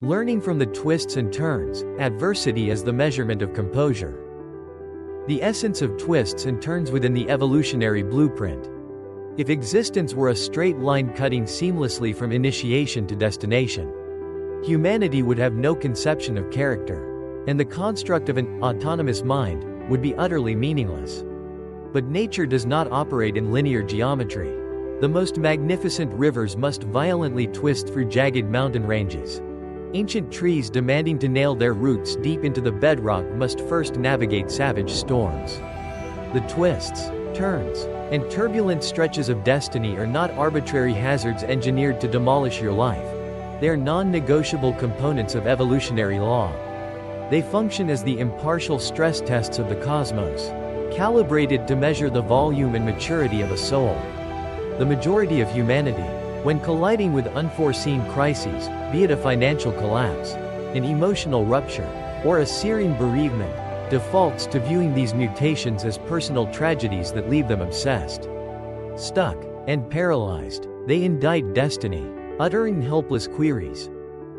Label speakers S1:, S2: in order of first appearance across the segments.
S1: Learning from the twists and turns, adversity as the measurement of composure. The essence of twists and turns within the evolutionary blueprint. If existence were a straight line cutting seamlessly from initiation to destination, humanity would have no conception of character, and the construct of an autonomous mind would be utterly meaningless. But nature does not operate in linear geometry. The most magnificent rivers must violently twist through jagged mountain ranges. Ancient trees demanding to nail their roots deep into the bedrock must first navigate savage storms. The twists, turns, and turbulent stretches of destiny are not arbitrary hazards engineered to demolish your life. They are non-negotiable components of evolutionary law. They function as the impartial stress tests of the cosmos, calibrated to measure the volume and maturity of a soul. The majority of humanity, when colliding with unforeseen crises, be it a financial collapse, an emotional rupture, or a searing bereavement, defaults to viewing these mutations as personal tragedies that leave them obsessed, stuck, and paralyzed. They indict destiny, uttering helpless queries.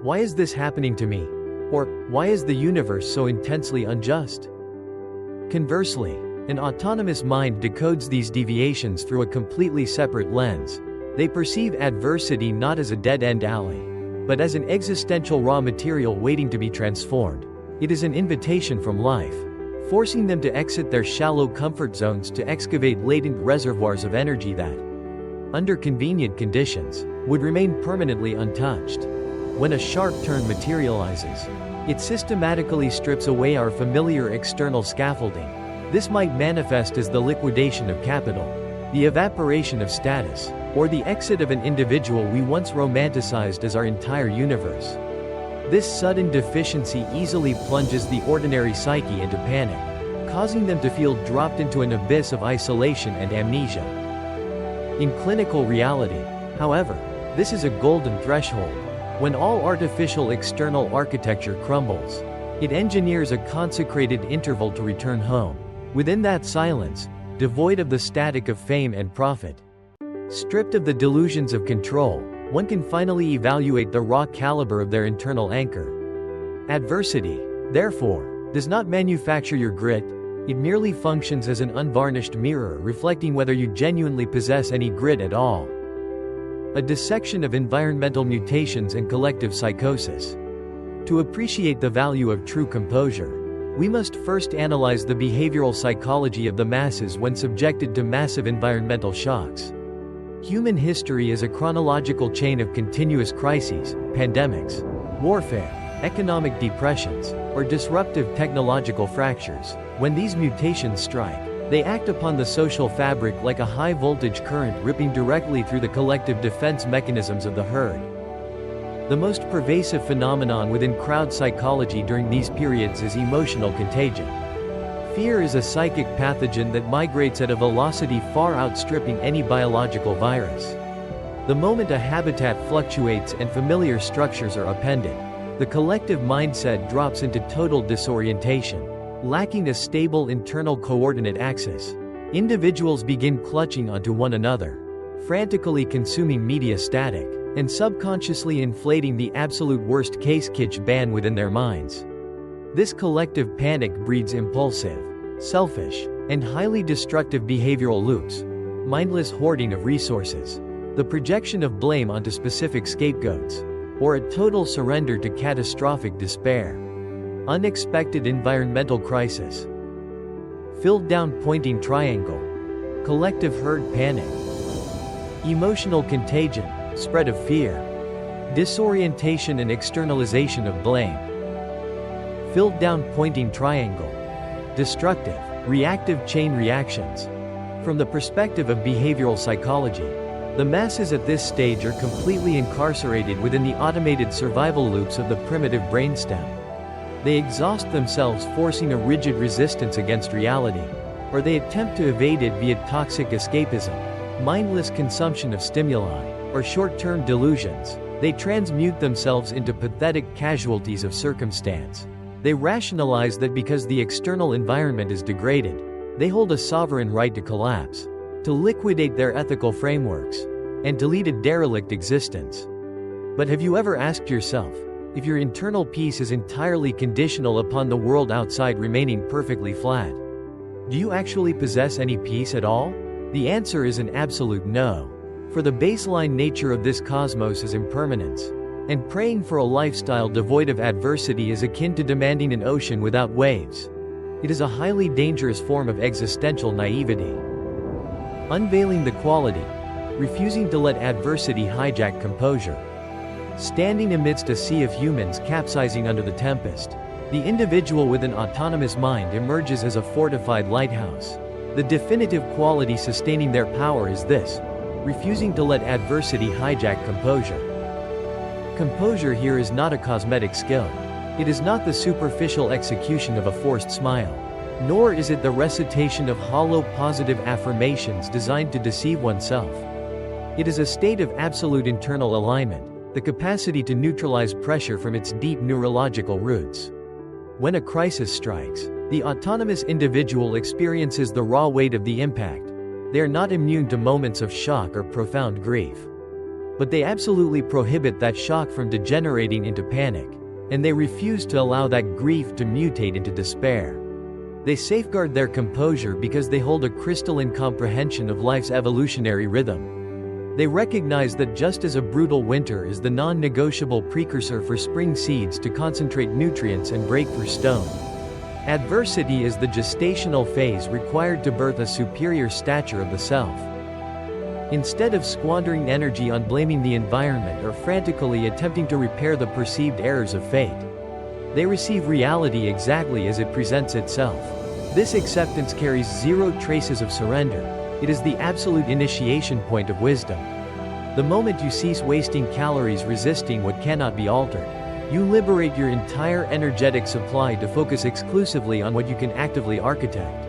S1: Why is this happening to me? Or, why is the universe so intensely unjust? Conversely, an autonomous mind decodes these deviations through a completely separate lens. They perceive adversity not as a dead-end alley, but as an existential raw material waiting to be transformed. It is an invitation from life, forcing them to exit their shallow comfort zones to excavate latent reservoirs of energy that, under convenient conditions, would remain permanently untouched. When a sharp turn materializes, it systematically strips away our familiar external scaffolding. This might manifest as the liquidation of capital, the evaporation of status, or the exit of an individual we once romanticized as our entire universe. This sudden deficiency easily plunges the ordinary psyche into panic, causing them to feel dropped into an abyss of isolation and amnesia. In clinical reality, however, this is a golden threshold. When all artificial external architecture crumbles, it engineers a consecrated interval to return home. Within that silence, devoid of the static of fame and profit, stripped of the delusions of control, one can finally evaluate the raw caliber of their internal anchor. Adversity, therefore, does not manufacture your grit, it merely functions as an unvarnished mirror reflecting whether you genuinely possess any grit at all. A dissection of environmental mutations and collective psychosis. To appreciate the value of true composure, we must first analyze the behavioral psychology of the masses when subjected to massive environmental shocks. Human history is a chronological chain of continuous crises, pandemics, warfare, economic depressions, or disruptive technological fractures. When these mutations strike, they act upon the social fabric like a high-voltage current ripping directly through the collective defense mechanisms of the herd. The most pervasive phenomenon within crowd psychology during these periods is emotional contagion. Fear is a psychic pathogen that migrates at a velocity far outstripping any biological virus. The moment a habitat fluctuates and familiar structures are upended, the collective mindset drops into total disorientation. Lacking a stable internal coordinate axis, individuals begin clutching onto one another, frantically consuming media static, and subconsciously inflating the absolute worst-case kitsch ban within their minds. This collective panic breeds impulsive, selfish, and highly destructive behavioral loops, mindless hoarding of resources, the projection of blame onto specific scapegoats, or a total surrender to catastrophic despair. Unexpected environmental crisis. Filled down pointing triangle. Collective herd panic. Emotional contagion, spread of fear. Disorientation and externalization of blame. Filled down pointing triangle. Destructive, reactive chain reactions. From the perspective of behavioral psychology, the masses at this stage are completely incarcerated within the automated survival loops of the primitive brainstem. They exhaust themselves forcing a rigid resistance against reality, or they attempt to evade it via toxic escapism, mindless consumption of stimuli, or short-term delusions. They transmute themselves into pathetic casualties of circumstance. They rationalize that because the external environment is degraded, they hold a sovereign right to collapse, to liquidate their ethical frameworks, and to lead a derelict existence. But have you ever asked yourself, if your internal peace is entirely conditional upon the world outside remaining perfectly flat? Do you actually possess any peace at all? The answer is an absolute no. For the baseline nature of this cosmos is impermanence. And praying for a lifestyle devoid of adversity is akin to demanding an ocean without waves. It is a highly dangerous form of existential naivety. Unveiling the quality. Refusing to let adversity hijack composure. Standing amidst a sea of humans capsizing under the tempest, the individual with an autonomous mind emerges as a fortified lighthouse. The definitive quality sustaining their power is this: refusing to let adversity hijack composure. Composure here is not a cosmetic skill. It is not the superficial execution of a forced smile. Nor is it the recitation of hollow positive affirmations designed to deceive oneself. It is a state of absolute internal alignment, the capacity to neutralize pressure from its deep neurological roots. When a crisis strikes, the autonomous individual experiences the raw weight of the impact. They are not immune to moments of shock or profound grief. But they absolutely prohibit that shock from degenerating into panic, and they refuse to allow that grief to mutate into despair. They safeguard their composure because they hold a crystalline comprehension of life's evolutionary rhythm. They recognize that just as a brutal winter is the non-negotiable precursor for spring seeds to concentrate nutrients and break through stone, adversity is the gestational phase required to birth a superior stature of the self. Instead of squandering energy on blaming the environment or frantically attempting to repair the perceived errors of fate, they receive reality exactly as it presents itself. This acceptance carries zero traces of surrender. It is the absolute initiation point of wisdom. The moment you cease wasting calories resisting what cannot be altered, you liberate your entire energetic supply to focus exclusively on what you can actively architect.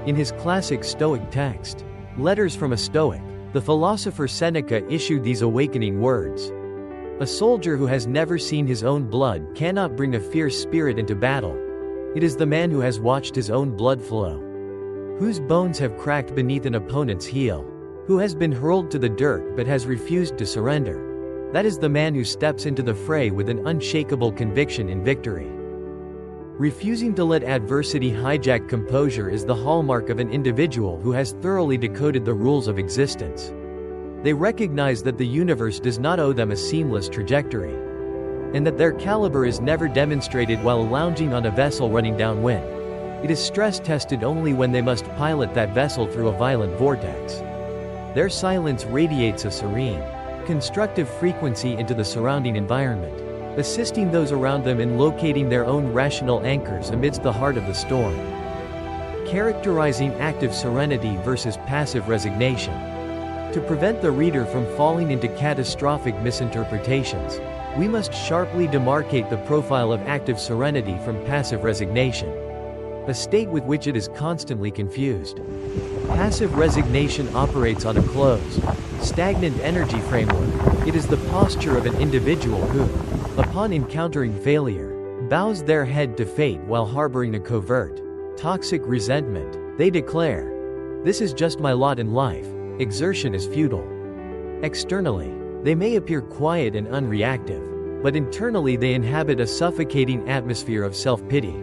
S1: In his classic Stoic text, Letters from a Stoic, the philosopher Seneca issued these awakening words: "A soldier who has never seen his own blood cannot bring a fierce spirit into battle. It is the man who has watched his own blood flow, whose bones have cracked beneath an opponent's heel, who has been hurled to the dirt but has refused to surrender. That is the man who steps into the fray with an unshakable conviction in victory." Refusing to let adversity hijack composure is the hallmark of an individual who has thoroughly decoded the rules of existence. They recognize that the universe does not owe them a seamless trajectory, and that their caliber is never demonstrated while lounging on a vessel running downwind. It is stress-tested only when they must pilot that vessel through a violent vortex. Their silence radiates a serene, constructive frequency into the surrounding environment, assisting those around them in locating their own rational anchors amidst the heart of the storm. Characterizing active serenity versus passive resignation. To prevent the reader from falling into catastrophic misinterpretations, we must sharply demarcate the profile of active serenity from passive resignation, a state with which it is constantly confused. Passive resignation operates on a closed, stagnant energy framework. It is the posture of an individual who, upon encountering failure, bows their head to fate while harboring a covert, toxic resentment. They declare, "This is just my lot in life. Exertion is futile." Externally, they may appear quiet and unreactive, but internally they inhabit a suffocating atmosphere of self-pity,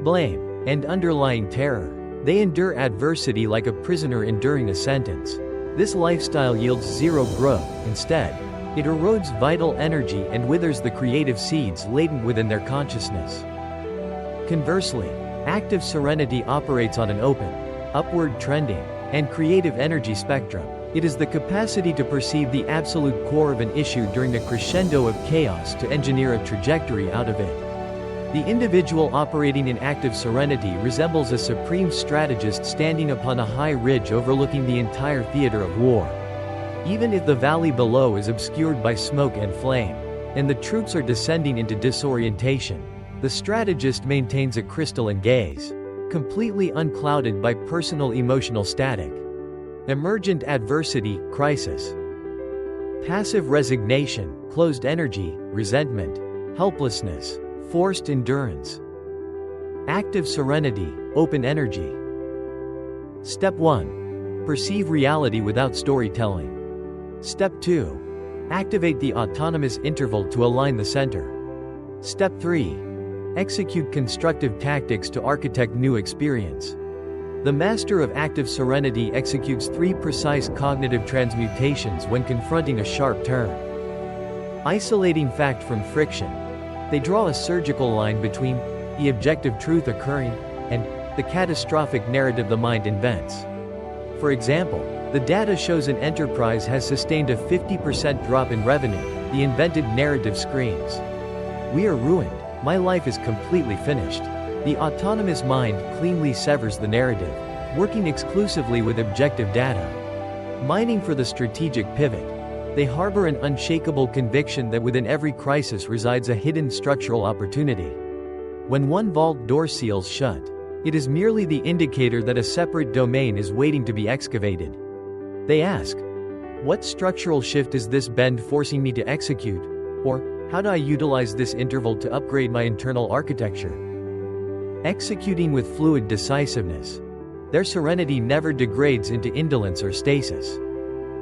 S1: blame, and underlying terror. They endure adversity like a prisoner enduring a sentence. This lifestyle yields zero growth. Instead, it erodes vital energy and withers the creative seeds latent within their consciousness. Conversely, active serenity operates on an open, upward trending, and creative energy spectrum. It is the capacity to perceive the absolute core of an issue during the crescendo of chaos to engineer a trajectory out of it. The individual operating in active serenity resembles a supreme strategist standing upon a high ridge overlooking the entire theater of war. Even if the valley below is obscured by smoke and flame, and the troops are descending into disorientation, the strategist maintains a crystalline gaze, completely unclouded by personal emotional static. Emergent adversity, crisis. Passive resignation, closed energy, resentment, helplessness, forced endurance. Active serenity, open energy. Step 1. Perceive reality without storytelling. Step 2. Activate the autonomous interval to align the center. Step 3. Execute constructive tactics to architect new experience. The master of active serenity executes 3 precise cognitive transmutations when confronting a sharp turn. Isolating fact from friction. They draw a surgical line between the objective truth occurring and the catastrophic narrative the mind invents. For example, the data shows an enterprise has sustained a 50% drop in revenue. The invented narrative screams, "We are ruined. My life is completely finished." The autonomous mind cleanly severs the narrative, working exclusively with objective data. Mining for the strategic pivot. They harbor an unshakable conviction that within every crisis resides a hidden structural opportunity. When one vault door seals shut, it is merely the indicator that a separate domain is waiting to be excavated. They ask, "What structural shift is this bend forcing me to execute?" Or, "How do I utilize this interval to upgrade my internal architecture?" Executing with fluid decisiveness. Their serenity never degrades into indolence or stasis.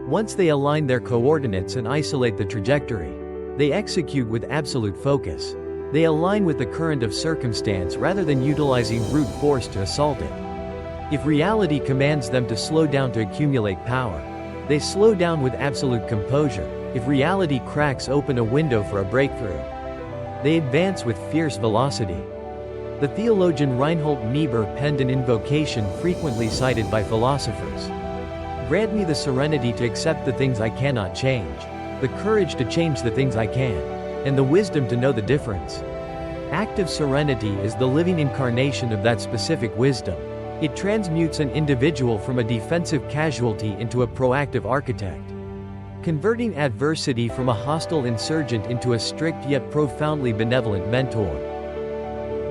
S1: Once they align their coordinates and isolate the trajectory, they execute with absolute focus. They align with the current of circumstance rather than utilizing brute force to assault it. If reality commands them to slow down to accumulate power, they slow down with absolute composure. If reality cracks open a window for a breakthrough, they advance with fierce velocity. The theologian Reinhold Niebuhr penned an invocation frequently cited by philosophers. "Grant me the serenity to accept the things I cannot change, the courage to change the things I can, and the wisdom to know the difference." Active serenity is the living incarnation of that specific wisdom. It transmutes an individual from a defensive casualty into a proactive architect, converting adversity from a hostile insurgent into a strict yet profoundly benevolent mentor.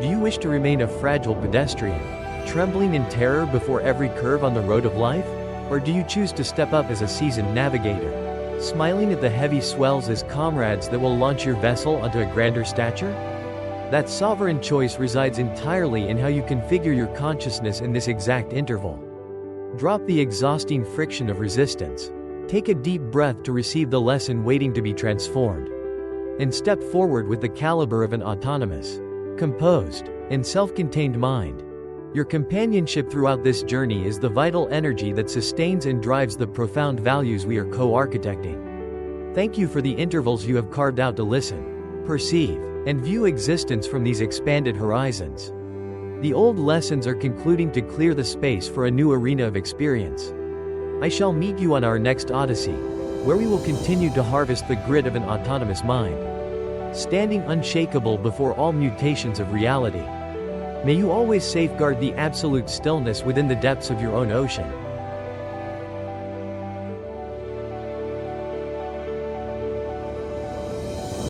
S1: Do you wish to remain a fragile pedestrian, trembling in terror before every curve on the road of life? Or do you choose to step up as a seasoned navigator, smiling at the heavy swells as comrades that will launch your vessel onto a grander stature? That sovereign choice resides entirely in how you configure your consciousness in this exact interval. Drop the exhausting friction of resistance. Take a deep breath to receive the lesson waiting to be transformed. And step forward with the caliber of an autonomous, composed, and self-contained mind. Your companionship throughout this journey is the vital energy that sustains and drives the profound values we are co-architecting. Thank you for the intervals you have carved out to listen, perceive, and view existence from these expanded horizons. The old lessons are concluding to clear the space for a new arena of experience. I shall meet you on our next Odyssey, where we will continue to harvest the grit of an autonomous mind, standing unshakable before all mutations of reality. May you always safeguard the absolute stillness within the depths of your own ocean.